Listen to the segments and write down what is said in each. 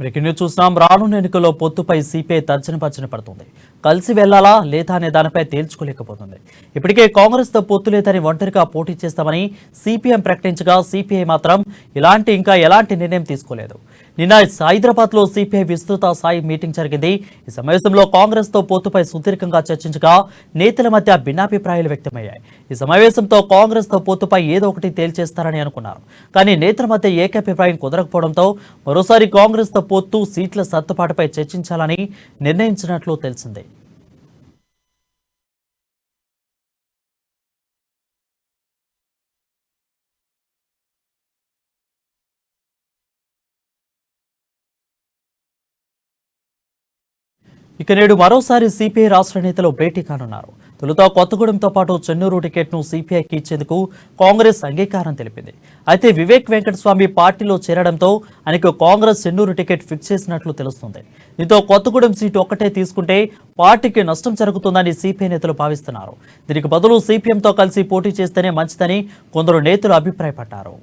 Breaking news చూస్తున్నాం. రానున్న ఎన్నికల్లో పొత్తుపై సిపిఐ తర్జన పడుతుంది. కలిసి వెళ్లాలా లేదా అనే దానిపై తేల్చుకోలేకపోతుంది. ఇప్పటికే కాంగ్రెస్ తో పొత్తు లేదని ఒంటరిగా పోటీ చేస్తామని సిపిఎం ప్రకటించగా సిపిఐ మాత్రం ఇంకా ఎలాంటి నిర్ణయం తీసుకోలేదు. నిన్న హైదరాబాద్ లో సిపిఐ విస్తృత స్థాయి మీటింగ్ జరిగింది. ఈ సమావేశంలో కాంగ్రెస్ తో పొత్తుపై సుదీర్ఘంగా చర్చించగా నేతల మధ్య భిన్నాభిప్రాయాలు వ్యక్తమయ్యాయి. ఈ సమావేశంతో కాంగ్రెస్ తో పొత్తుపై ఏదో ఒకటి తేల్చేస్తారని అనుకున్నారు. కానీ నేతల మధ్య ఏకాభిప్రాయం కుదరకపోవడంతో మరోసారి కాంగ్రెస్ తో పొత్తు సీట్ల సర్దుబాటుపై చర్చించాలని నిర్ణయించినట్లు తెలిసింది. ఇక నేడు మరోసారి సిపిఐ రాష్ట్ర నేతలు భేటీ కానున్నారు. తొలుత కొత్తగూడెంతో పాటు చెన్నూరు టికెట్ను సిపిఐకి ఇచ్చేందుకు కాంగ్రెస్ అంగీకారం తెలిపింది. అయితే వివేక్ వెంకటస్వామి పార్టీలో చేరడంతో ఆయనకు కాంగ్రెస్ చెన్నూరు టికెట్ ఫిక్స్ చేసినట్లు తెలుస్తుంది. దీంతో కొత్తగూడెం సీటు ఒక్కటే తీసుకుంటే పార్టీకి నష్టం జరుగుతుందని సిపిఐ నేతలు భావిస్తున్నారు. దీనికి బదులు సిపిఎంతో కలిసి పోటీ చేస్తేనే మంచిదని కొందరు నేతలు అభిప్రాయపడ్డారు.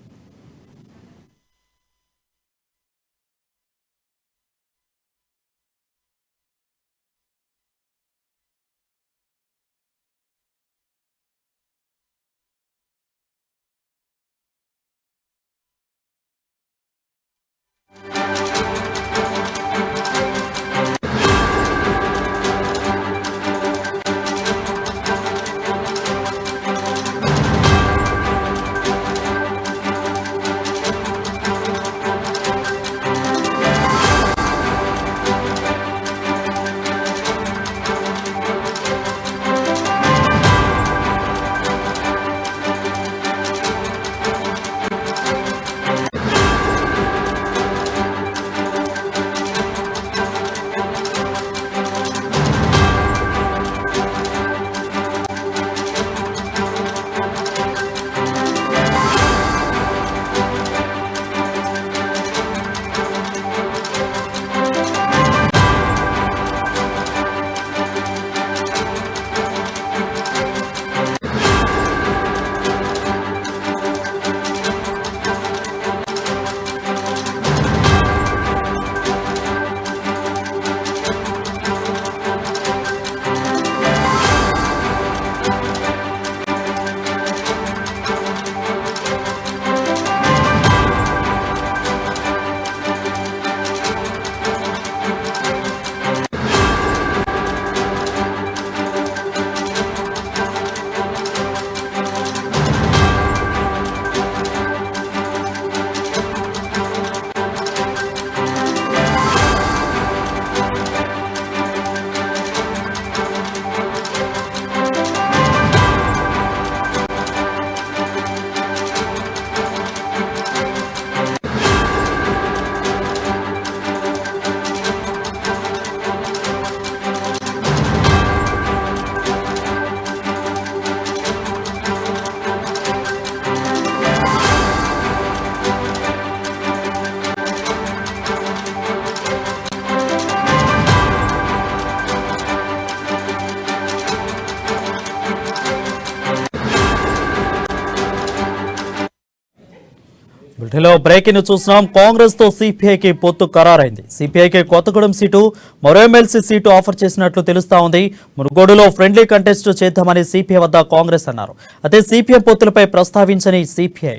బ్రేకింగ్ చూస్తున్నాం. కాంగ్రెస్ తో సిపిఐకి పొత్తు ఖరారైంది. సిపిఐకి కొత్తగూడెం సీటు, మరో ఎమ్మెల్సీ సీటు ఆఫర్ చేసినట్లు తెలుస్తా ఉంది. మునుగోడులో ఫ్రెండ్లీ కంటెస్ట్ చేద్దామని సిపిఐ వద్ద కాంగ్రెస్ అన్నారు. అయితే సిపిఎం పొత్తులపై ప్రస్తావించని సిపిఐ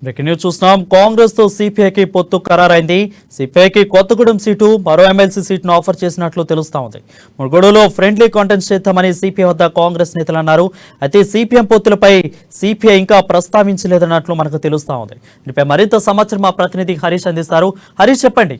బ్రేకింగ్ న్యూస్ చూస్తున్నాం. కాంగ్రెస్ తో సిపిఐకి పొత్తు ఖరారైంది. సిపిఐకి కొత్తగూడెం సీటు, మరో ఎమ్మెల్సీ సీటును ఆఫర్ చేసినట్లు తెలుస్తా ఉంది. మునుగోడులో ఫ్రెండ్లీ కాంటెస్ట్ చేద్దామని సిపిఐ వద్ద కాంగ్రెస్ నేతలు అన్నారు. అయితే సిపిఎం పొత్తులపై సిపిఐ ఇంకా ప్రస్తావించలేదన్నట్లు మనకు తెలుస్తా ఉంది. దీనిపై మరింత సమాచారం మా ప్రతినిధి హరీష్ అందిస్తారు. హరీష్, చెప్పండి.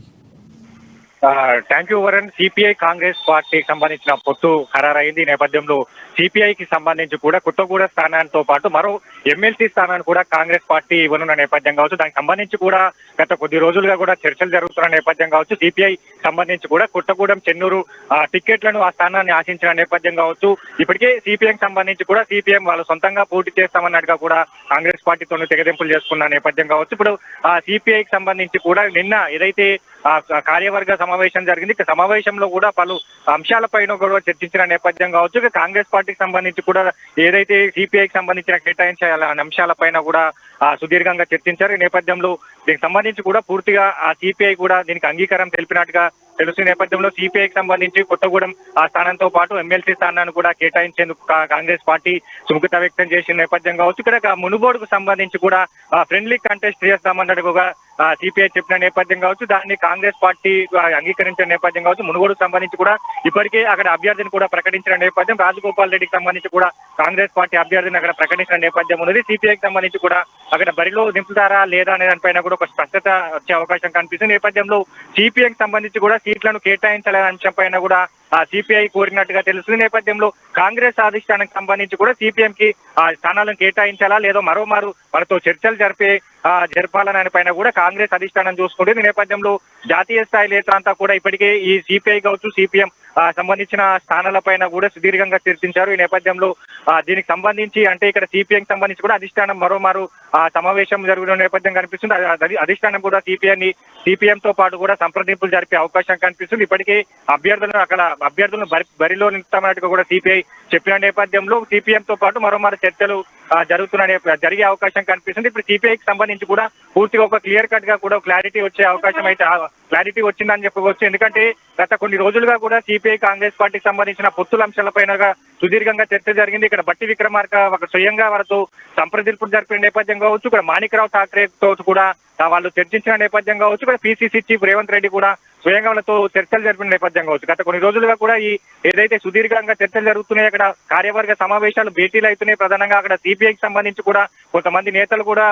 Thank you Varun. CPI Congress పార్టీకి సంబంధించిన పొత్తు ఖరారైంది. ఈ నేపథ్యంలో సిపిఐకి సంబంధించి కూడా కొత్తగూడ స్థానాలతో పాటు మరో ఎమ్మెల్సీ స్థానాన్ని కూడా కాంగ్రెస్ పార్టీ ఇవ్వనున్న నేపథ్యం కావచ్చు. దానికి సంబంధించి కూడా గత కొద్ది రోజులుగా కూడా చర్చలు జరుగుతున్న నేపథ్యం కావచ్చు. సిపిఐ సంబంధించి కూడా కొత్తగూడెం చెన్నూరు టికెట్లను ఆ స్థానాన్ని ఆశించిన నేపథ్యం కావచ్చు. ఇప్పటికే సిపిఐకి సంబంధించి కూడా సిపిఎం వాళ్ళు సొంతంగా పోటీ చేస్తామన్నట్టుగా కూడా కాంగ్రెస్ పార్టీతో తెగదెంపులు చేసుకున్న నేపథ్యం కావచ్చు. ఇప్పుడు సిపిఐకి సంబంధించి కూడా నిన్న ఏదైతే కార్యవర్గ సమావేశం జరిగింది. సమావేశంలో కూడా పలు అంశాలపైన కూడా చర్చించిన నేపథ్యం కావచ్చు. కాంగ్రెస్ పార్టీకి సంబంధించి కూడా ఏదైతే సిపిఐకి సంబంధించిన కేటాయించాల అంశాలపైన కూడా సుదీర్ఘంగా చర్చించారు. ఈ నేపథ్యంలో దీనికి సంబంధించి కూడా పూర్తిగా సిపిఐ కూడా దీనికి అంగీకారం తెలిపినట్టుగా తెలుసు. నేపథ్యంలో సిపిఐకి సంబంధించి కొత్తగూడెం ఆ స్థానంతో పాటు ఎమ్మెల్సీ స్థానాన్ని కూడా కేటాయించేందుకు కాంగ్రెస్ పార్టీ సుముఖత వ్యక్తం చేసిన నేపథ్యం కావచ్చు. ఇక్కడ మునుగోడుకు సంబంధించి కూడా ఫ్రెండ్లీ కంటెస్ట్ చేస్తామన్నట్టుగా సిపిఐ చెప్పిన నేపథ్యం కావచ్చు. దాన్ని కాంగ్రెస్ పార్టీ అంగీకరించిన నేపథ్యం కావచ్చు. మునుగోడుకు సంబంధించి కూడా ఇప్పటికే అక్కడ అభ్యర్థిని కూడా ప్రకటించిన నేపథ్యం. రాజగోపాల్ రెడ్డికి సంబంధించి కూడా కాంగ్రెస్ పార్టీ అభ్యర్థిని అక్కడ ప్రకటించిన నేపథ్యం ఉన్నది. సిపిఐకి సంబంధించి కూడా అక్కడ బరిలో దింపుతారా లేదా అనే దానిపైన కూడా ఒక స్పష్టత వచ్చే అవకాశం కనిపిస్తుంది. నేపథ్యంలో సిపిఐకి సంబంధించి కూడా సీట్లను కేటాయించాలనే అంశం పైన కూడా సిపిఐ కోరినట్టుగా తెలుస్తుంది. నేపథ్యంలో కాంగ్రెస్ అధిష్టానానికి సంబంధించి కూడా సిపిఎం కి స్థానాలను కేటాయించాలా లేదా మరోమారు వాళ్ళతో చర్చలు జరపాలనే పైన కూడా కాంగ్రెస్ అధిష్టానం చూసుకుంటుంది. ఈ నేపథ్యంలో జాతీయ స్థాయి నేతలంతా కూడా ఇప్పటికే ఈ సిపిఐ కావచ్చు సిపిఎం సంబంధించిన స్థానాల పైన కూడా సుదీర్ఘంగా చర్చించారు. ఈ నేపథ్యంలో దీనికి సంబంధించి అంటే ఇక్కడ సిపిఐకి సంబంధించి కూడా అధిష్టానం మరోమారు సమావేశం జరుగుతున్న నేపథ్యం కనిపిస్తుంది. అధిష్టానం కూడా సిపిఎం తో పాటు కూడా సంప్రదింపులు జరిపే అవకాశం కనిపిస్తుంది. ఇప్పటికే అభ్యర్థులను బరిలో నిలుస్తామన్నట్టుగా కూడా సిపిఐ చెప్పిన నేపథ్యంలో సిపిఎం తో పాటు మరోమారు చర్చలు జరిగే అవకాశం కనిపిస్తుంది. ఇప్పుడు సిపిఐకి సంబంధించి కూడా పూర్తిగా ఒక క్లియర్ కట్ గా కూడా క్లారిటీ వచ్చే అవకాశం అయితే క్లారిటీ వచ్చిందని చెప్పవచ్చు. ఎందుకంటే గత కొన్ని రోజులుగా కూడా సిపిఐ కాంగ్రెస్ పార్టీకి సంబంధించిన పొత్తుల అంశాలపైన సుదీర్ఘంగా చర్చ జరిగింది. ఇక్కడ బట్టి విక్రమార్క స్వయంగా వారితో సంప్రదింపులు జరిపిన నేపథ్యం కావచ్చు. ఇక్కడ మాణిక్రావు ఠాక్రేతో కూడా వాళ్ళు చర్చించిన నేపథ్యం కావచ్చు. ఇక్కడ పిసిసి చీఫ్ రేవంత్ రెడ్డి కూడా స్వయంగా వాళ్ళతో చర్చలు జరిపిన నేపథ్యం కావచ్చు. గత కొన్ని రోజులుగా కూడా ఈ ఏదైతే సుదీర్ఘంగా చర్చలు జరుగుతున్నాయి అక్కడ కార్యవర్గ సమావేశాలు భేటీలు అవుతున్నాయి. ప్రధానంగా అక్కడ సిపిఐకి సంబంధించి కూడా కొంతమంది నేతలు కూడా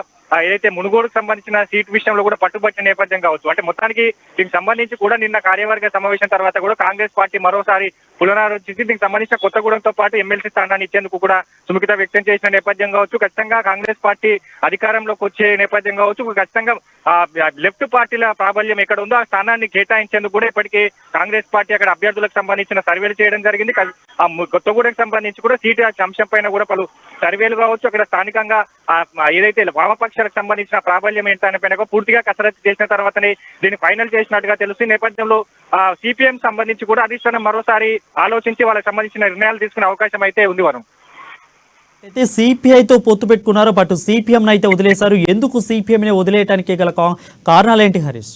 ఏదైతే మునుగోడుకు సంబంధించిన సీట్ విషయంలో కూడా పట్టుబట్టిన నేపథ్యం కావచ్చు. అంటే మొత్తానికి దీనికి సంబంధించి కూడా నిన్న కార్యవర్గ సమావేశం తర్వాత కూడా కాంగ్రెస్ పార్టీ మరోసారి పునరాలోచించి దీనికి సంబంధించిన కొత్తగూడెంతో పాటు ఎమ్మెల్సీ స్థానాన్ని ఇచ్చేందుకు కూడా సుముఖత వ్యక్తం చేసిన నేపథ్యం కావచ్చు. ఖచ్చితంగా కాంగ్రెస్ పార్టీ అధికారంలోకి వచ్చే నేపథ్యం కావచ్చు. ఖచ్చితంగా లెఫ్ట్ పార్టీల ప్రాబల్యం ఎక్కడ ఉందో ఆ స్థానాన్ని కేటాయించేందుకు కూడా ఇప్పటికే కాంగ్రెస్ పార్టీ అక్కడ అభ్యర్థులకు సంబంధించిన సర్వేలు చేయడం జరిగింది. కొత్తగూడెంకి సంబంధించి కూడా సీటు అంశం పైన కూడా పలు సర్వేలు కావచ్చు. అక్కడ స్థానికంగా ఏదైతే వామపక్షాలకు సంబంధించిన ప్రాబల్యం ఏంటనే పైన పూర్తిగా కసరత్తు చేసిన తర్వాతనే దీన్ని ఫైనల్ చేసినట్టుగా తెలుస్తుంది. నేపథ్యంలో సిపిఎం సంబంధించి కూడా అధిష్టానం మరోసారి ఆలోచించి వాళ్ళకి సంబంధించిన నిర్ణయాలు తీసుకునే అవకాశం అయితే ఉంది. వరుణ్, అయితే సిపిఐతో పొత్తు పెట్టుకున్నారు, బట్ సిపిఎం అయితే వదిలేశారు. ఎందుకు సిపిఎంని వదిలేయడానికి గల కారణాలు ఏంటి హరీష్?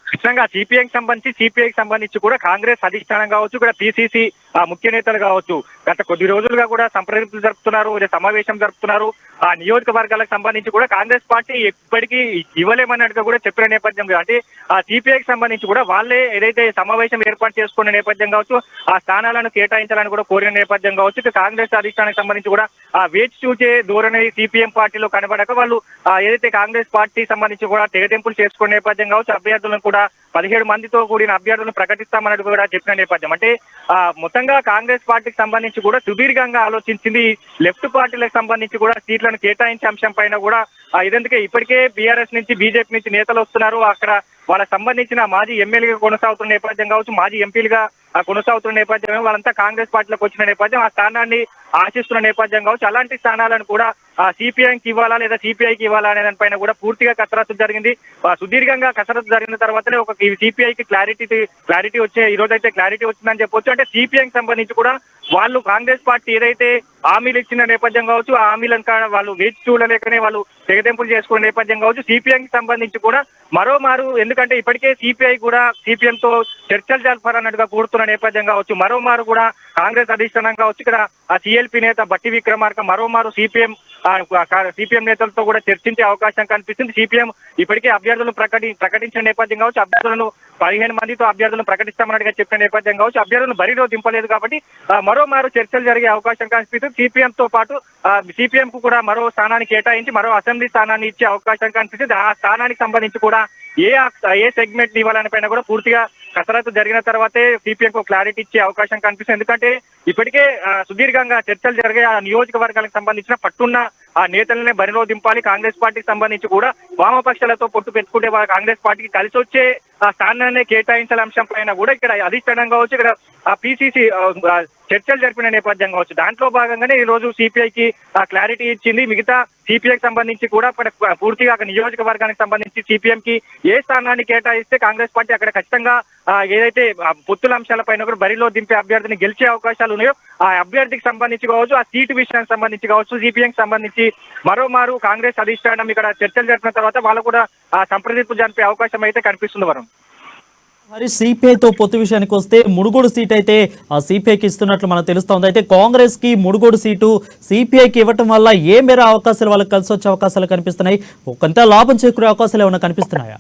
ఖచ్చితంగా సిపిఐకి సంబంధించి కూడా కాంగ్రెస్ అధిష్టానం కావచ్చు, ఇక్కడ పిసిసి ముఖ్య నేతలు కావచ్చు గత కొద్ది రోజులుగా కూడా సంప్రదింపులు జరుపుతున్నారు, సమావేశం జరుపుతున్నారు. ఆ నియోజకవర్గాలకు సంబంధించి కూడా కాంగ్రెస్ పార్టీ ఎప్పటికీ ఇవ్వలేమన్నట్టుగా కూడా చెప్పిన నేపథ్యం. అంటే ఆ సిపిఐకి సంబంధించి కూడా వాళ్ళే ఏదైతే సమావేశం ఏర్పాటు చేసుకునే నేపథ్యం కావచ్చు, ఆ స్థానాలను కేటాయించాలని కూడా కోరిన నేపథ్యం కావచ్చు. కాంగ్రెస్ అధిష్టానానికి సంబంధించి కూడా ఆ వేచి చూచే ధోరణి సిపిఎం పార్టీలో కనబడక వాళ్ళు ఏదైతే కాంగ్రెస్ పార్టీ సంబంధించి కూడా తెగదెంపులు చేసుకునే నేపథ్యం కావచ్చు. అభ్యర్థులను కూడా 17 మందితో కూడిన అభ్యర్థులను ప్రకటిస్తామన్నట్టు కూడా చెప్పిన నేపథ్యం. అంటే మొత్తంగా కాంగ్రెస్ పార్టీకి సంబంధించి కూడా సుదీర్ఘంగా ఆలోచించింది. లెఫ్ట్ పార్టీలకు సంబంధించి కూడా సీట్లను కేటాయించే అంశం పైన కూడా ఇదందుకే ఇప్పటికే బీఆర్ఎస్ నుంచి బీజేపీ నుంచి నేతలు వస్తున్నారు. అక్కడ వాళ్ళకి సంబంధించిన మాజీ ఎమ్మెల్యేగా కొనసాగుతున్న నేపథ్యం కావచ్చు, మాజీ ఎంపీలుగా కొనసాగుతున్న నేపథ్యం, వాళ్ళంతా కాంగ్రెస్ పార్టీలోకి వచ్చిన నేపథ్యం, ఆ స్థానాన్ని ఆశిస్తున్న నేపథ్యం కావచ్చు. అలాంటి స్థానాలను కూడా సిపిఐకి ఇవ్వాలా లేదా సిపిఐకి ఇవ్వాలా అనే దానిపైన కూడా పూర్తిగా కసరత్తు జరిగింది. సుదీర్ఘంగా కసరత్తు జరిగిన తర్వాతనే ఒక సిపిఐకి క్లారిటీ వచ్చే ఈ రోజు అయితే క్లారిటీ వచ్చిందని చెప్పొచ్చు. అంటే సిపిఐకి సంబంధించి కూడా వాళ్ళు కాంగ్రెస్ పార్టీ ఏదైతే హామీలు ఇచ్చిన నేపథ్యం కావచ్చు, ఆ హామీలను వాళ్ళు వేచి చూడలేకనే వాళ్ళు తెగదెంపులు చేసుకునే నేపథ్యం కావచ్చు. సిపిఐకి సంబంధించి కూడా మరోమారు ఎందుకంటే ఇప్పటికే సిపిఐ కూడా సిపిఎం తో చర్చలు జరపాలన్నట్టుగా కోరుతున్న చెప్తున్న నేపథ్యం కావచ్చు, మరోమారు కూడా కాంగ్రెస్ అధిష్టానం కావచ్చు, ఇక్కడ ఆ సిఎల్పి నేత బట్టి విక్రమార్క మరోమారు సిపిఎం నేతలతో కూడా చర్చించే అవకాశం కనిపిస్తుంది. సిపిఎం ఇప్పటికే అభ్యర్థులను ప్రకటించిన నేపథ్యం కావచ్చు, అభ్యర్థులను 15 మందితో అభ్యర్థులను ప్రకటిస్తామన్నట్టుగా చెప్పిన నేపథ్యం కావచ్చు, అభ్యర్థులను బరిలో దింపలేదు కాబట్టి మరోమారు చర్చలు జరిగే అవకాశం కనిపిస్తుంది. సిపిఎం తో పాటు సిపిఎం కు కూడా మరో స్థానాన్ని కేటాయించి మరో అసెంబ్లీ స్థానాన్ని ఇచ్చే అవకాశం కనిపిస్తుంది. ఆ స్థానానికి సంబంధించి కూడా ఏ సెగ్మెంట్ ఇవ్వాలని పైన కూడా పూర్తిగా కసరత్తు జరిగిన తర్వాతే సిపిఎం కు క్లారిటీ ఇచ్చే అవకాశం కనిపిస్తుంది. ఎందుకంటే ఇప్పటికే సుదీర్ఘంగా చర్చలు జరిగే ఆ నియోజకవర్గాలకు సంబంధించిన పట్టున్న ఆ నేతలనే బరిలో దింపాలి. కాంగ్రెస్ పార్టీకి సంబంధించి కూడా వామపక్షాలతో పొత్తు పెట్టుకుంటే కాంగ్రెస్ పార్టీకి కలిసి వచ్చే ఆ స్థానాన్ని కేటాయించాల అంశం పైన కూడా ఇక్కడ అధిష్టానం కావచ్చు, ఇక్కడ ఆ పిసిసి చర్చలు జరిపిన నేపథ్యం కావచ్చు. దాంట్లో భాగంగానే ఈ రోజు సిపిఐకి క్లారిటీ ఇచ్చింది. మిగతా సిపిఐకి సంబంధించి కూడా పూర్తిగా అక్కడ నియోజకవర్గానికి సంబంధించి సిపిఎం కి ఏ స్థానాన్ని కేటాయిస్తే కాంగ్రెస్ పార్టీ అక్కడ ఖచ్చితంగా ఏదైతే పొత్తుల అంశాలపైన కూడా బరిలో దింపే అభ్యర్థిని గెలిచే అవకాశాలు ఉన్నాయో ఆ అభ్యర్థికి సంబంధించి కావచ్చు, ఆ సీటు విషయానికి సంబంధించి కావచ్చు, సిపిఎంకి సంబంధించి మరోమారు కాంగ్రెస్ అధిష్టానం ఇక్కడ చర్చలు జరిపిన తర్వాత వాళ్ళు కూడా సంప్రదింపు జరిపే అవకాశం అయితే కనిపిస్తుంది. వరుణ్, మరి సిపిఐతో పొత్తు విషయానికి వస్తే మునుగోడు సీట్ అయితే ఆ సిపిఐకి ఇస్తున్నట్లు మనకు తెలుస్తోంది. అయితే కాంగ్రెస్ కి మునుగోడు సీటు సిపిఐకి ఇవ్వటం వల్ల ఏ మేర అవకాశాలు వాళ్ళకి కలిసి వచ్చే అవకాశాలు కనిపిస్తున్నాయి? కొంత లాభం చేకూరే అవకాశాలు ఏమైనా కనిపిస్తున్నాయా?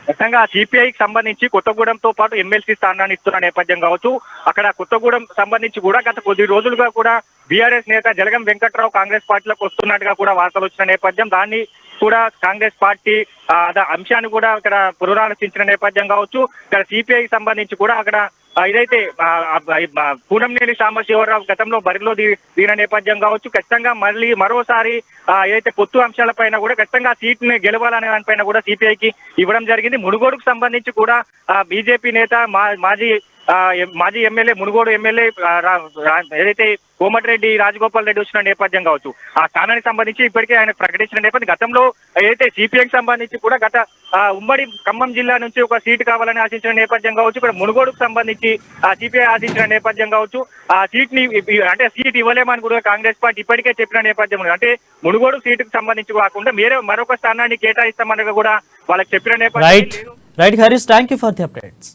ఖచ్చితంగా సిపిఐకి సంబంధించి కొత్తగూడెంతో పాటు ఎమ్మెల్సీ స్థానాన్ని ఇస్తున్న నేపథ్యం కావచ్చు. అక్కడ కొత్తగూడెం సంబంధించి కూడా గత కొద్ది రోజులుగా కూడా బీఆర్ఎస్ నేత జలగం వెంకట్రావు కాంగ్రెస్ పార్టీలోకి వస్తున్నట్టుగా కూడా వార్తలు వచ్చిన నేపథ్యం, దాన్ని కూడా కాంగ్రెస్ పార్టీ అంశాన్ని కూడా ఇక్కడ పునరాలోచించిన నేపథ్యం కావచ్చు. ఇక్కడ సిపిఐకి సంబంధించి కూడా అక్కడ ఇదైతే పూనంనేని సాంబశివరావు గతంలో బరిలో దిగిన నేపథ్యం కావచ్చు. ఖచ్చితంగా మరోసారి ఏదైతే పొత్తు అంశాలపైన కూడా ఖచ్చితంగా సీట్ ని గెలవాలనే దానిపైన కూడా సిపిఐకి ఇవ్వడం జరిగింది. మునుగోడుకు సంబంధించి కూడా బీజేపీ నేత మాజీ ఎమ్మెల్యే మునుగోడు ఎమ్మెల్యే ఏదైతే కోమటిరెడ్డి రాజగోపాల్ రెడ్డి వచ్చిన నేపథ్యం కావచ్చు, ఆ స్థానానికి సంబంధించి ఇప్పటికే ఆయన ప్రకటించిన నేపథ్యం, గతంలో ఏదైతే సిపిఐకి సంబంధించి కూడా గత ఉమ్మడి ఖమ్మం జిల్లా నుంచి ఒక సీటు కావాలని ఆశించిన నేపథ్యం కావచ్చు, ఇక్కడ మునుగోడుకు సంబంధించి సిపిఐ ఆశించిన నేపథ్యం కావచ్చు. ఆ సీట్ ని అంటే సీట్ ఇవ్వలేమని కూడా కాంగ్రెస్ పార్టీ ఇప్పటికే చెప్పిన నేపథ్యం ఉంది. అంటే మునుగోడు సీటుకు సంబంధించి కాకుండా మరొక స్థానాన్ని కేటాయిస్తామని కూడా వాళ్ళకి చెప్పిన నేపథ్యం. Right Harish, thank you for the updates.